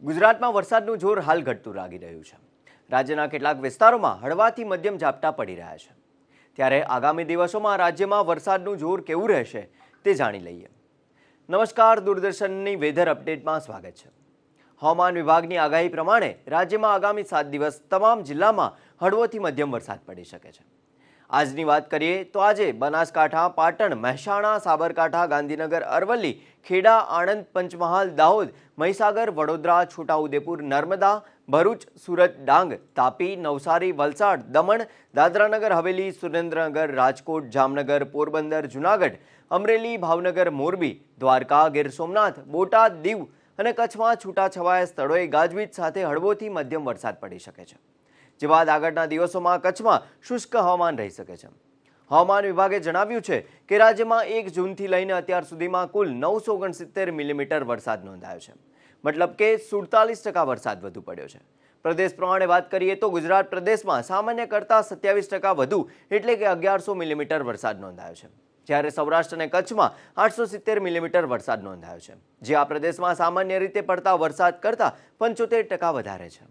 ગુજરાતમાં વરસાદનું જોર હાલ ઘટતું લાગી રહ્યું છે। રાજ્યના કેટલાક વિસ્તારોમાં હળવાથી મધ્યમ ઝાપટા પડી રહ્યા છે। ત્યારે આગામી દિવસોમાં રાજ્યમાં વરસાદનું જોર કેવું રહેશે તે જાણી લઈએ। નમસ્કાર, દૂરદર્શનની વેધર અપડેટમાં સ્વાગત છે। હવામાન વિભાગની આગાહી પ્રમાણે રાજ્યમાં આગામી 7 દિવસ તમામ જિલ્લામાં હળવોથી મધ્યમ વરસાદ પડી શકે છે। આજની વાત કરીએ તો આજે બનાસકાંઠા, પાટણ, મહેસાણા, સાબરકાંઠા, ગાંધીનગર, અરવલ્લી, ખેડા, આણંદ, પંચમહાલ, દાહોદ, મહીસાગર, વડોદરા, છોટાઉદેપુર, નર્મદા, ભરૂચ, સુરત, ડાંગ, તાપી, નવસારી, વલસાડ, દમણ, દાદરાનગર હવેલી, સુરેન્દ્રનગર, રાજકોટ, જામનગર, પોરબંદર, જૂનાગઢ, અમરેલી, ભાવનગર, મોરબી, દ્વારકા, ગીર સોમનાથ, બોટાદ, દીવ અને કચ્છમાં છૂટાછવાયા સ્થળોએ ગાજવીજ સાથે હળવોથી મધ્યમ વરસાદ પડી શકે છે। જે બાદ આગળના દિવસોમાં કચ્છમાં શુષ્ક હવામાન રહી શકે છે। હવામાન વિભાગે જણાવ્યું છે કે રાજ્યમાં 1 જૂનથી લઈને અત્યાર સુધીમાં કુલ 969 મિલીમીટર વરસાદ નોંધાયો છે। મતલબ કે 47% વરસાદ વધુ પડ્યો છે। પ્રદેશ પ્રમાણે વાત કરીએ તો ગુજરાત પ્રદેશમાં સામાન્ય કરતાં 27% વધુ એટલે કે 1100 મિલીમીટર વરસાદ નોંધાયો છે, જ્યારે સૌરાષ્ટ્ર અને કચ્છમાં 870 મિલીમીટર વરસાદ નોંધાયો છે, જે આ પ્રદેશમાં સામાન્ય રીતે પડતા વરસાદ કરતાં 75% વધારે છે।